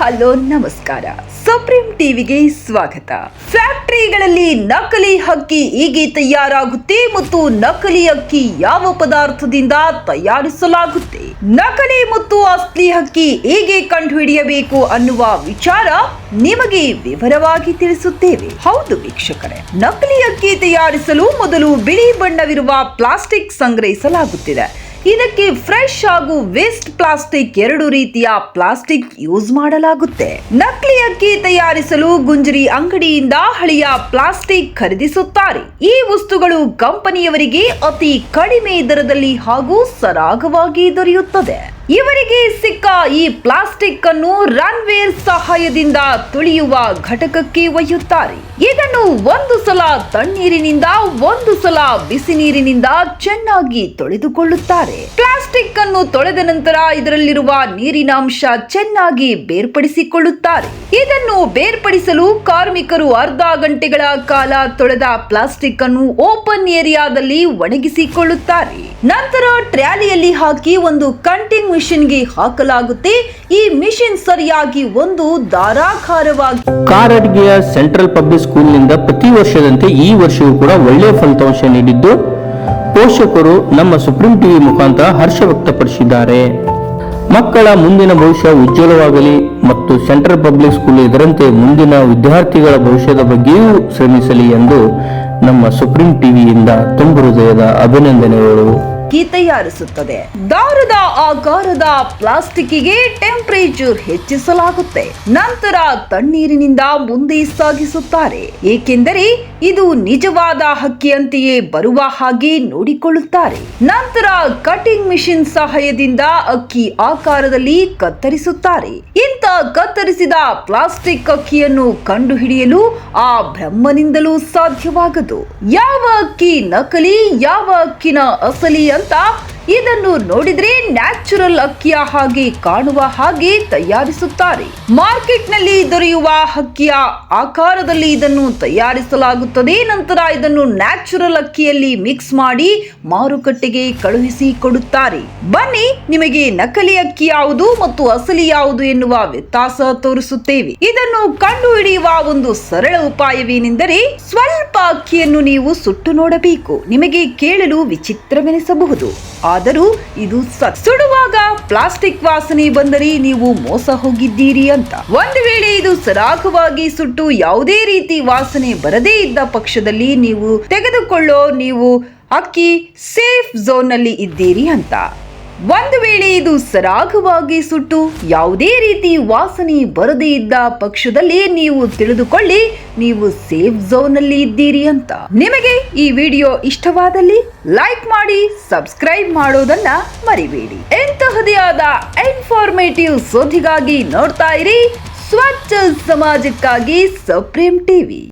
Hello ನಮಸ್ಕಾರ. Supreme ಟಿವಿಗೆ ಸ್ವಾಗತ. ಫ್ಯಾಕ್ಟರಿಗಳಲ್ಲಿ ನಕಲಿ ಅಕ್ಕಿ ಹೇಗೆ ತಯಾರಾಗುತ್ತೆ ಮತ್ತು ನಕಲಿ ಅಕ್ಕಿ ಯಾವ ಪದಾರ್ಥದಿಂದ ತಯಾರಿಸಲಾಗುತ್ತೆ, ನಕಲಿ ಮತ್ತು ಅಸಲಿ ಅಕ್ಕಿ ಹೇಗೆ ಕಂಡುಹಿಡಿಯಬೇಕು ಅನ್ನುವ ವಿಚಾರ ನಿಮಗೆ ವಿವರವಾಗಿ ತಿಳಿಸುತ್ತೇವೆ. ಹೌದು ವೀಕ್ಷಕರೇ, ನಕಲಿ ಅಕ್ಕಿ ತಯಾರಿಸಲು ಮೊದಲು ಬಿಳಿ ಬಣ್ಣವಿರುವ ಪ್ಲಾಸ್ಟಿಕ್ ಸಂಗ್ರಹಿಸಲಾಗುತ್ತಿದೆ. ಇದಕ್ಕೆ ಫ್ರೆಶ್ ಹಾಗೂ ವೇಸ್ಟ್ ಪ್ಲಾಸ್ಟಿಕ್ ಎರಡು ರೀತಿಯ ಪ್ಲಾಸ್ಟಿಕ್ ಯೂಸ್ ಮಾಡಲಾಗುತ್ತೆ. ನಕಲಿ ಅಕ್ಕಿ ತಯಾರಿಸಲು ಗುಂಜರಿ ಅಂಗಡಿಯಿಂದ ಹಳೆಯ ಪ್ಲಾಸ್ಟಿಕ್ ಖರೀದಿಸುತ್ತಾರೆ. ಈ ವಸ್ತುಗಳು ಕಂಪನಿಯವರಿಗೆ ಅತಿ ಕಡಿಮೆ ದರದಲ್ಲಿ ಹಾಗೂ ಸರಾಗವಾಗಿ ದೊರೆಯುತ್ತದೆ. ಇವರಿಗೆ ಸಿಕ್ಕ ಈ ಪ್ಲಾಸ್ಟಿಕ್ ಅನ್ನು ರನ್ವೇರ್ ಸಹಾಯದಿಂದ ತುಳಿಯುವ ಘಟಕಕ್ಕೆ ಒಯ್ಯುತ್ತಾರೆ. ಇದನ್ನು ಒಂದು ಸಲ ತಣ್ಣೀರಿನಿಂದ ಒಂದು ಸಲ ಬಿಸಿ ನೀರಿನಿಂದ ಚೆನ್ನಾಗಿ ತೊಳೆದುಕೊಳ್ಳುತ್ತಾರೆ. ಪ್ಲಾಸ್ಟಿಕ್ ಅನ್ನು ತೊಳೆದ ನಂತರ ಇದರಲ್ಲಿರುವ ನೀರಿನ ಅಂಶ ಚೆನ್ನಾಗಿ ಬೇರ್ಪಡಿಸಿಕೊಳ್ಳುತ್ತಾರೆ. ಇದನ್ನು ಬೇರ್ಪಡಿಸಲು ಕಾರ್ಮಿಕರು ಅರ್ಧ ಗಂಟೆಗಳ ಕಾಲ ತೊಳೆದ ಪ್ಲಾಸ್ಟಿಕ್ ಅನ್ನು ಓಪನ್ ಏರಿಯಾದಲ್ಲಿ ಒಣಗಿಸಿಕೊಳ್ಳುತ್ತಾರೆ. ನಂತರ ಟ್ರಾಲಿಯಲ್ಲಿ ಹಾಕಿ ಒಂದು ಕಂಟಿಂಗ್ ಮಿಷನ್ಗೆ ಹಾಕಲಾಗುತ್ತೆ. ಈ ಮಿಷನ್ ಸರಿಯಾಗಿ ಒಂದು ಧಾರಾಕಾರವಾಗಿ ಕಾರಟಗಿಯ ಸೆಂಟ್ರಲ್ ಪಬ್ಲಿಕ್ ಸ್ಕೂಲ್ನಿಂದ ಪ್ರತಿ ವರ್ಷದಂತೆ ಈ ವರ್ಷವೂ ಕೂಡ ಒಳ್ಳೆಯ ಫಲಿತಾಂಶ ನೀಡಿದ್ದು ಪೋಷಕರು ನಮ್ಮ ಸುಪ್ರೀಂ ಟಿವಿ ಮುಖಾಂತರ ಹರ್ಷ ವ್ಯಕ್ತಪಡಿಸಿದ್ದಾರೆ. ಮಕ್ಕಳ ಮುಂದಿನ ಭವಿಷ್ಯ ಉಜ್ವಲವಾಗಲಿ ಮತ್ತು ಸೆಂಟ್ರಲ್ ಪಬ್ಲಿಕ್ ಸ್ಕೂಲ್ ಇದರಂತೆ ಮುಂದಿನ ವಿದ್ಯಾರ್ಥಿಗಳ ಭವಿಷ್ಯದ ಬಗ್ಗೆಯೂ ಶ್ರಮಿಸಲಿ ಎಂದು ನಮ್ಮ ಸುಪ್ರೀಂ ಟಿವಿಯಿಂದ ತುಂಬು ಹೃದಯದ ಅಭಿನಂದನೆಗಳು. ತಯಾರಿಸುತ್ತದೆ. ದಾರದ ಆಕಾರದ ಪ್ಲಾಸ್ಟಿಕ್ಗೆ ಟೆಂಪರೇಚರ್ ಹೆಚ್ಚಿಸಲಾಗುತ್ತೆ. ನಂತರ ತಣ್ಣೀರಿನಿಂದ ಮುಂದೆ ಸಾಗಿಸುತ್ತಾರೆ, ಏಕೆಂದರೆ ಇದು ನಿಜವಾದ ಅಕ್ಕಿಯಂತೆಯೇ ಬರುವ ಹಾಗೆ ನೋಡಿಕೊಳ್ಳುತ್ತಾರೆ. ನಂತರ ಕಟಿಂಗ್ ಮಿಷಿನ್ ಸಹಾಯದಿಂದ ಅಕ್ಕಿ ಆಕಾರದಲ್ಲಿ ಕತ್ತರಿಸುತ್ತಾರೆ. ಇಂಥ ಕತ್ತರಿಸಿದ ಪ್ಲಾಸ್ಟಿಕ್ ಅಕ್ಕಿಯನ್ನು ಕಂಡುಹಿಡಿಯಲು ಆ ಬ್ರಹ್ಮನಿಂದಲೂ ಸಾಧ್ಯವಾಗದು. ಯಾವ ಅಕ್ಕಿ ನಕಲಿ, ಯಾವ ಅಕ್ಕಿನ ಅಸಲಿ ಅಂತ ಇದನ್ನು ನೋಡಿದ್ರೆ ನ್ಯಾಚುರಲ್ ಅಕ್ಕಿಯ ಹಾಗೆ ಕಾಣುವ ಹಾಗೆ ತಯಾರಿಸುತ್ತಾರೆ. ಮಾರ್ಕೆಟ್ ನಲ್ಲಿ ದೊರೆಯುವ ಅಕ್ಕಿಯ ಆಕಾರದಲ್ಲಿ ಇದನ್ನು ತಯಾರಿಸಲಾಗುತ್ತದೆ. ನಂತರ ಇದನ್ನು ನ್ಯಾಚುರಲ್ ಅಕ್ಕಿಯಲ್ಲಿ ಮಿಕ್ಸ್ ಮಾಡಿ ಮಾರುಕಟ್ಟೆಗೆ ಕಳುಹಿಸಿ ಕೊಡುತ್ತಾರೆ. ಬನ್ನಿ, ನಿಮಗೆ ನಕಲಿ ಅಕ್ಕಿ ಯಾವುದು ಮತ್ತು ಅಸಲಿ ಯಾವುದು ಎನ್ನುವ ವ್ಯತ್ಯಾಸ ತೋರಿಸುತ್ತೇವೆ. ಇದನ್ನು ಕಂಡು ಹಿಡಿಯುವ ಒಂದು ಸರಳ ಉಪಾಯವೇನೆಂದರೆ ಸ್ವಲ್ಪ ಅಕ್ಕಿಯನ್ನು ನೀವು ಸುಟ್ಟು ನೋಡಬೇಕು. ನಿಮಗೆ ಕೇಳಲು ವಿಚಿತ್ರವೆನಿಸಬಹುದು, ಆದರೂ ಇದು ಸುಡುವಾಗ ಪ್ಲಾಸ್ಟಿಕ್ ವಾಸನೆ ಬಂದರೆ ನೀವು ಮೋಸ ಹೋಗಿದ್ದೀರಿ ಅಂತ. ಒಂದು ವೇಳೆ ಇದು ಸರಾಗವಾಗಿ ಸುಟ್ಟು ಯಾವುದೇ ರೀತಿ ವಾಸನೆ ಬರದೇ ಇದ್ದ ಪಕ್ಷದಲ್ಲಿ ನೀವು ತೆಗೆದುಕೊಳ್ಳೋ ನೀವು ಅಕ್ಕಿ ಸೇಫ್ ಝೋನ್ ನಲ್ಲಿ ಇದ್ದೀರಿ ಅಂತ. ಒಂದು ವೇಳೆ ಇದು ಸರಾಗವಾಗಿ ಸುಟ್ಟು ಯಾವುದೇ ರೀತಿ ವಾಸನೆ ಬರದೇ ಇದ್ದ ಪಕ್ಷದಲ್ಲಿ ನೀವು ತಿಳಿದುಕೊಳ್ಳಿ ನೀವು ಸೇಫ್ ಝೋನ್ ಅಲ್ಲಿ ಇದ್ದೀರಿ ಅಂತ. ನಿಮಗೆ ಈ ವಿಡಿಯೋ ಇಷ್ಟವಾದಲ್ಲಿ ಲೈಕ್ ಮಾಡಿ, ಸಬ್ಸ್ಕ್ರೈಬ್ ಮಾಡೋದನ್ನ ಮರಿಬೇಡಿ. ಎಂತಹದೇ ಆದ ಇನ್ಫಾರ್ಮೇಟಿವ್ ಸುದ್ದಿಗಾಗಿ ನೋಡ್ತಾ ಇರಿ ಸ್ವಚ್ಛ ಸಮಾಜಕ್ಕಾಗಿ ಸುಪ್ರೀಂ ಟಿವಿ.